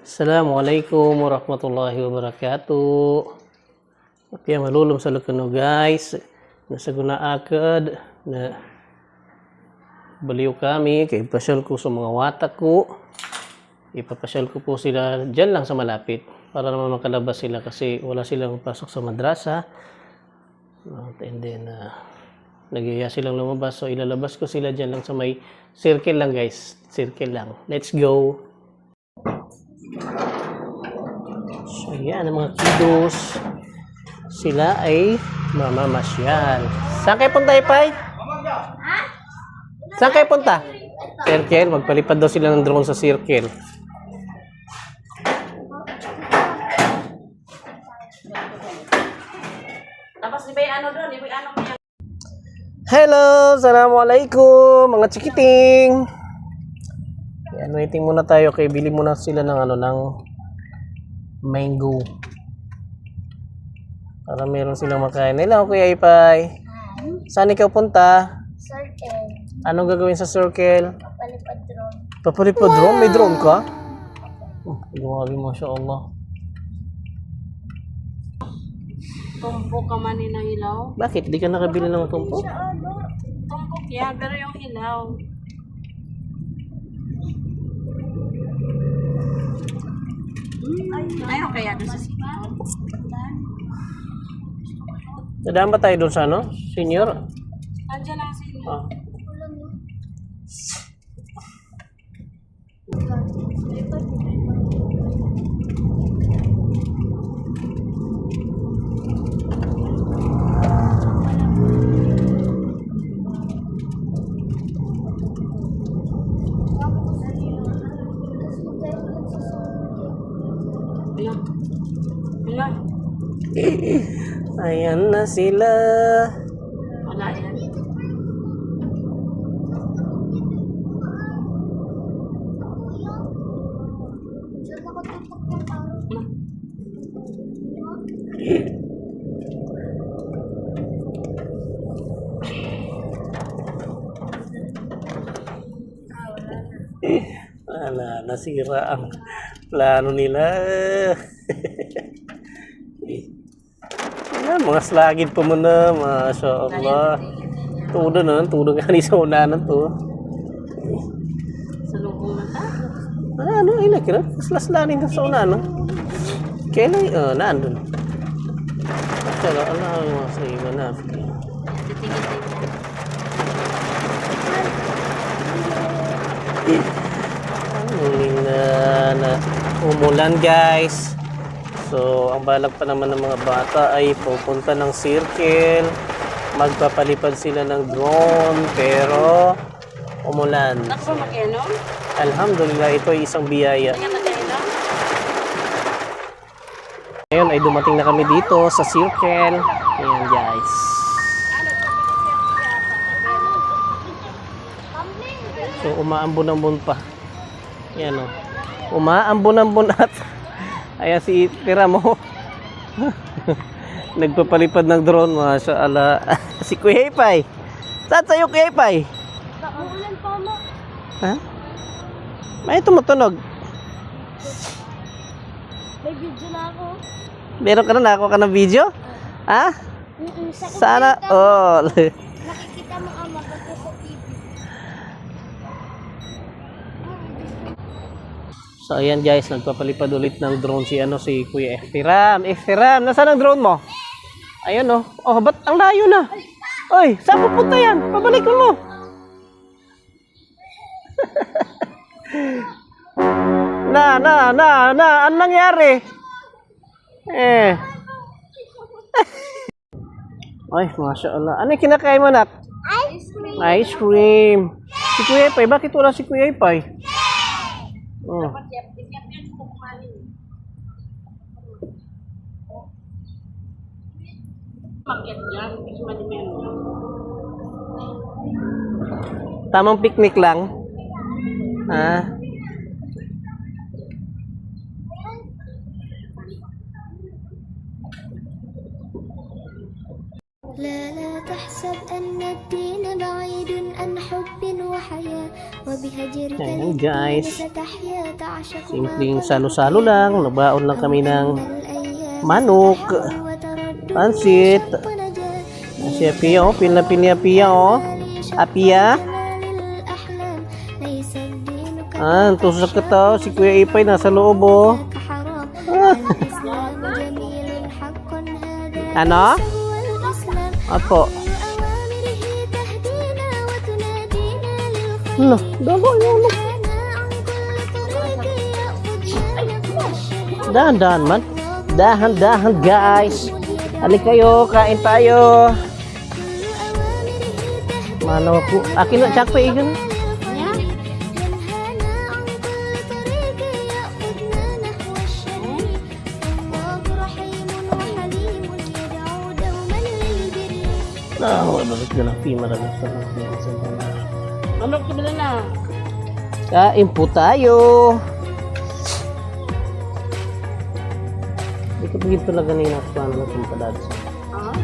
Assalamualaikum warahmatullahi wabarakatuh. Api malulom sa lukano guys. Nasa gunaakad na baliw kami kay pasyal ko sa mga watak ko. Ipapasyal ko po sila dyan lang sa malapit para naman makalabas sila kasi wala silang pasok sa madrasa. And then nagyaya silang lumabas, so ilalabas ko sila dyan lang sa may circle lang guys. Circle lang. Let's go. So yan ang mga kiddos. Sila ay mamamasyal. Saan kayo punta, Ipay? Saan kayo punta? Circle. Magpalipad daw sila ng drone sa circle. Tapos ibay ano doon, ibay ano kaya. Hello! Assalamualaikum mga chikiting! Yan, waiting muna tayo kay bili muna sila ng ng mango. Para meron silang makain. Hello, Kuya Ipay. Saan ikaw punta? Circle. Anong gagawin sa circle? Papalipad drone. Papalipad drone? May drone ka? Oh, grabe, masyaAllah. Tumpok ka man ng ilaw. Bakit? Di ka nakabili ng tumpok? Tumpok yan, pero yung ilaw. Ayun kaya doon sa sikon. Nadaan ba tayo doon sa Senior? Andiyan lang sila. Ah. Wala. Ayan na sila. Wala yan. Wala, nasira ang plano nila. Ayan, mga slagid pa muna, masyaAllah. Tudo nga ni sa unanan to. Sa lubong na ta. Ilan kira? Slaslanin sa unanan. Kailan, nandun. MasyaAllah, Allah, mga sa iba na. Muling na umulan guys. So ang balak pa naman ng mga bata ay pupunta ng circle, magpapalipad sila ng drone pero umulan. Nakso mag-eno? Alhamdulillah, ito ay isang biyaya. Kaya mag-eno? Ngayon ay dumating na kami dito sa circle. Ayan guys. So umaambon-ambon pa. Yan o. Umaambon-ambon at ayan si Tira mo. Nagpapalipad ng drone, masyaAllah. Si Kuya Ipay. Saan sa'yo, Kuya Ipay? Naulan pa mo. Ha? May tumutunog. May video na ako. Meron ka na, nakakuha ka ng video? Ha? Sa Sana all. nakikita mo ang maganda sa TV. So ayan guys, nagpapalipad ulit ng drone si Kuya Ihtiram. Ihtiram, nasaan ang drone mo? Ayun oh. Oh, ba't ang layo na? Oy, saan pupunta yan? Pabalik mo. Anong nangyari? Ay, masyaAllah. Ano yung kinakain mo, nak? Ice cream. Ice cream. Si Kuya Ipay, bakit wala si Kuya Ipay? Oh. Makyat yan. Kasi manimero. Tamang picnic lang. Ha? لا تحسب أن الدين بعيد عن حب وحياة وبهجرك Ayan, للدين guys. ستحيا تعشق ما Simpleng salo-salo lang. Nagbaon lang kami ng الأيام manok, وترد pansit. نجا Si Apia, oh. Pila Apia, oh. Apia. جمال الأحلام ليس الدين Tusok ka to. Si Kuya Ipay nasa loob, oh. كحرام الإسلام جميل حقا هذا Ano? هو الإسلام Apo. أوامره تهدينا وتنادينا للخير Ano? Dalo, yun. أنا عن كل طريق يأخذنا الشر Dahan-dahan man. Dahan-dahan, guys. Alik kayo, kain tayo. كل أوامره تهدينا Mano ko. Akin na, tsak pa ikan. ينهانا عن كل طريق يأخذنا نحو الشر الله رحيم وحليم يدعو دوما للبر Balik na lang. Pima lang. Manok ka na. Kain po tayo. Hindi ko pagin talaga na inaktuan na itong kadadsa. Ah?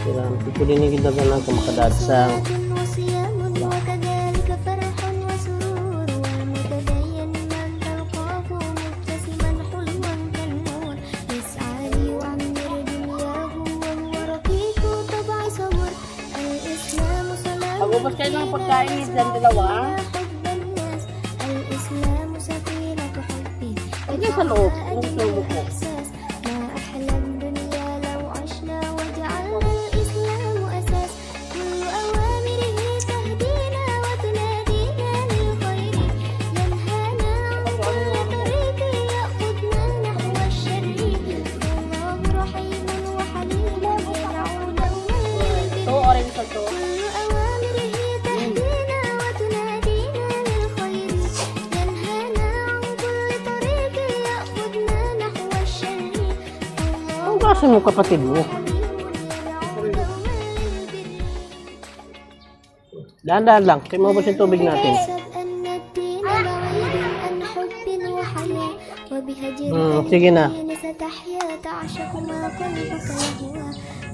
Kailangan ko din yung dagan ng kamakadadsang. وصيام وكذلك فرح وسرور والمتدين من تلقاه مبتسما حلوا كالنور يسعى ليعمر دنياه وهو رقيق طبع صبر الإسلام صلاة Pag-ubos kayo ng pagkain ni Dan dalawa. حب الناس الإسلام سفينة حب Lagay sa loob. Kung sumo ko. إحساس ما أحلى الدنيا لو عشنا وجعلنا الإسلام أساس كل أوامره تهدينا وتنادينا للخير ينهانا عن كل طريق يأخذنا نحو الشر الله رحيم وحليم يدعو دوما للبر Ito, orange sa to. كل أوامره تهدينا وتنادينا للخير ينهانا عن كل طريق يأخذنا نحو الشر Ang الله klase mo kapatid mo? يدعو دوما للبر Dahan-dahan lang. Kaya maubos yung tubig natin. احسب أن الدين بعيد عن حب وحياة وبهجر sige na. الدين ستحيا تعشق ما قلبك يهوى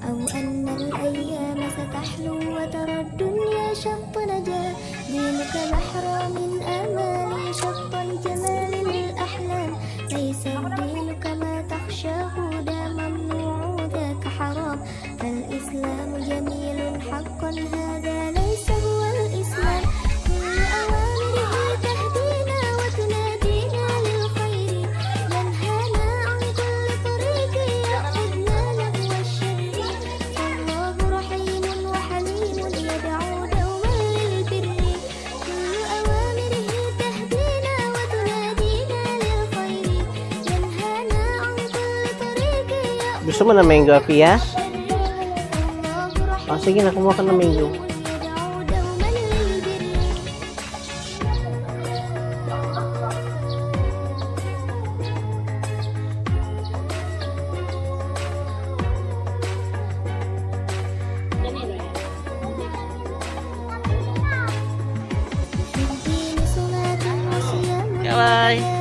أو أن الأيام ستحلو وترى الدنيا شط نجاة دينك بحر من آمال شط الجمال للأحلام ليس الدين كما تخشاه دا ممنوع ذاك حرام الإسلام جميل حقا هذا ليس هو الإسلام كل أوامره تهدينا وتنادينا للخير ينهانا عن كل طريق يأخذنا نحو الشر الله رحيم وحليم يدعو دوما للبر كل أوامره تهدينا وتنادينا للخير ينهانا عن كل طريق يأخذنا Gusto mo na mango, Apia? الله رحيم Sige na, kumuha ka ng mango. يدعو دوما للبر في الدين صلاة وصيام Bye.